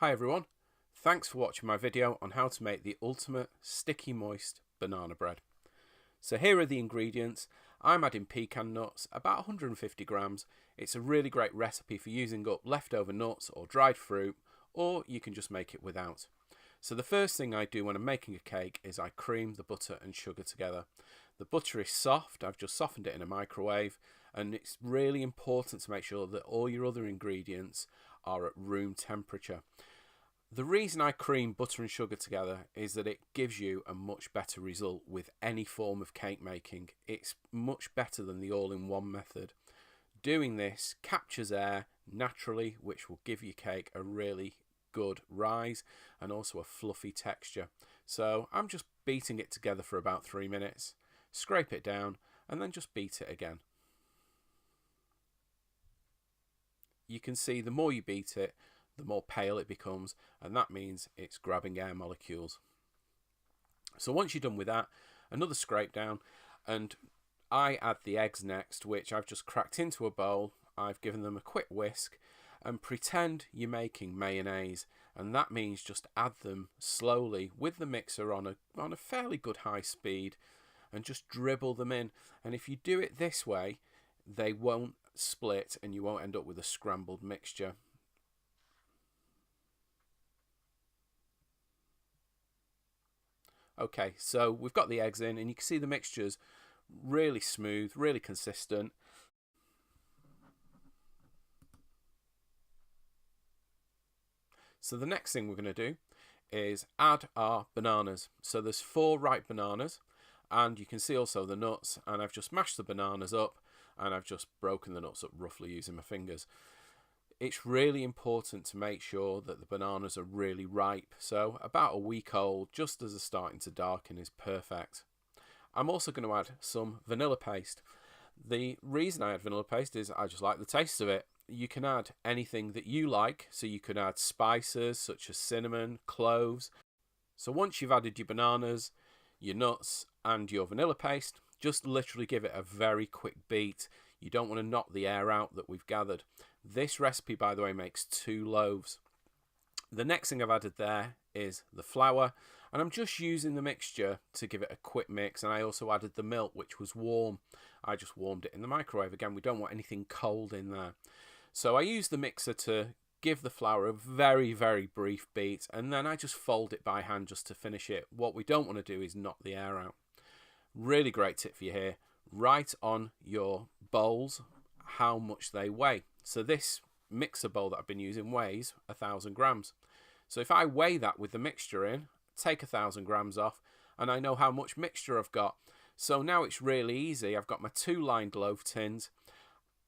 Hi everyone, thanks for watching my video on how to make the ultimate sticky moist banana bread. So here are the ingredients. I'm adding pecan nuts, about 150 grams. It's a really great recipe for using up leftover nuts or dried fruit, or you can just make it without. So the first thing I do when I'm making a cake is I cream the butter and sugar together. The butter is soft, I've just softened it in a microwave, and it's really important to make sure that all your other ingredients are at room temperature. The reason I cream butter and sugar together is that it gives you a much better result with any form of cake making. It's much better than the all-in-one method. Doing this captures air naturally, which will give your cake a really good rise and also a fluffy texture. So I'm just beating it together for about 3 minutes, scrape it down and then just beat it again. You can see the more you beat it, the more pale it becomes, and that means it's grabbing air molecules. So once you're done with that, another scrape down, and I add the eggs next, which I've just cracked into a bowl. I've given them a quick whisk, and pretend you're making mayonnaise, and that means just add them slowly with the mixer on a fairly good high speed, and just dribble them in. And if you do it this way, they won't split and you won't end up with a scrambled mixture. Okay, so we've got the eggs in and you can see the mixture's really smooth, really consistent. So the next thing we're going to do is add our bananas. So there's 4 ripe bananas, and you can see also the nuts, and I've just mashed the bananas up and I've just broken the nuts up roughly using my fingers. It's really important to make sure that the bananas are really ripe, so about a week old, just as they're starting to darken, is perfect. I'm also going to add some vanilla paste. The reason I add vanilla paste is I just like the taste of it. You can add anything that you like, so you can add spices such as cinnamon, cloves. So once you've added your bananas, your nuts and your vanilla paste, just literally give it a very quick beat. You don't want to knock the air out that we've gathered. This recipe, by the way, makes 2 loaves. The next thing I've added there is the flour, and I'm just using the mixture to give it a quick mix, and I also added the milk, which was warm. I just warmed it in the microwave. Again, we don't want anything cold in there. So I use the mixer to give the flour a very, very brief beat, and then I just fold it by hand just to finish it. What we don't want to do is knock the air out. Really great tip for you here. Write on your bowls how much they weigh. So this mixer bowl that I've been using weighs 1,000 grams. So if I weigh that with the mixture in, take 1,000 grams off, and I know how much mixture I've got. So now it's really easy. I've got my 2 lined loaf tins.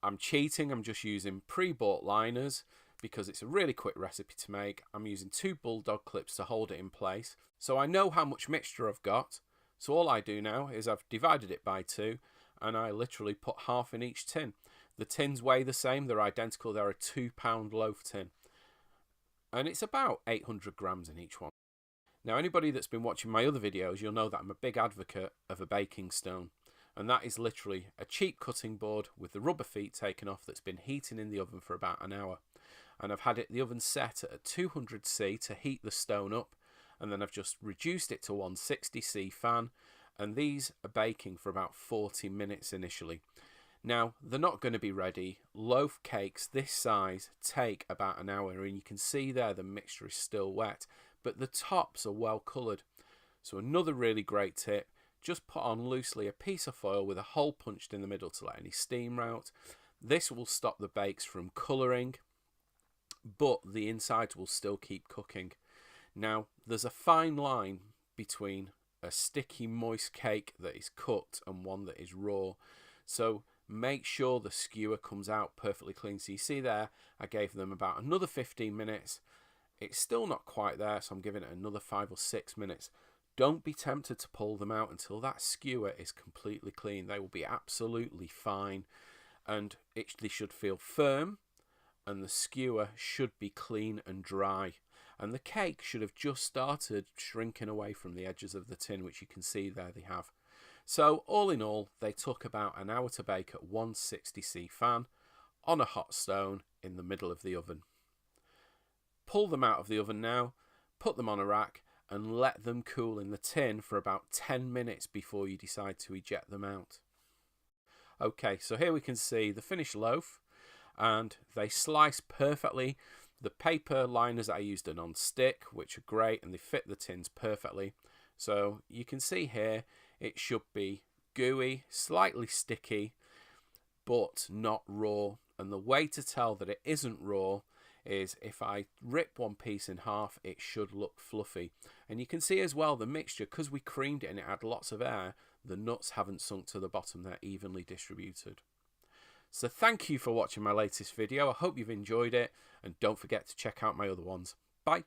I'm cheating, I'm just using pre-bought liners because it's a really quick recipe to make. I'm using 2 bulldog clips to hold it in place. So I know how much mixture I've got. So all I do now is I've divided it by 2, and I literally put half in each tin. The tins weigh the same, they're identical, they're a 2-pound loaf tin. And it's about 800 grams in each one. Now anybody that's been watching my other videos, you'll know that I'm a big advocate of a baking stone. And that is literally a cheap cutting board with the rubber feet taken off that's been heating in the oven for about an hour. And I've had the oven set at 200°C to heat the stone up. And then I've just reduced it to 160°C fan. And these are baking for about 40 minutes initially. Now, they're not going to be ready. Loaf cakes this size take about an hour, and you can see there the mixture is still wet, but the tops are well coloured. So another really great tip, just put on loosely a piece of foil with a hole punched in the middle to let any steam out. This will stop the bakes from colouring, but the insides will still keep cooking. Now, there's a fine line between a sticky moist cake that is cooked and one that is raw. So make sure the skewer comes out perfectly clean. So you see there, I gave them about another 15 minutes. It's still not quite there, so I'm giving it another 5 or 6 minutes. Don't be tempted to pull them out until that skewer is completely clean. They will be absolutely fine, and they should feel firm, and the skewer should be clean and dry. And the cake should have just started shrinking away from the edges of the tin, which you can see there they have. So all in all, they took about an hour to bake at 160°C fan on a hot stone in the middle of the oven. Pull them out of the oven now, put them on a rack and let them cool in the tin for about 10 minutes before you decide to eject them out. Okay, so here we can see the finished loaf, and they slice perfectly. The paper liners I used are non-stick, which are great, and they fit the tins perfectly. So you can see here it should be gooey, slightly sticky, but not raw. And the way to tell that it isn't raw is if I rip one piece in half, it should look fluffy. And you can see as well the mixture, because we creamed it and it had lots of air, the nuts haven't sunk to the bottom, they're evenly distributed. So thank you for watching my latest video. I hope you've enjoyed it, and don't forget to check out my other ones. Bye.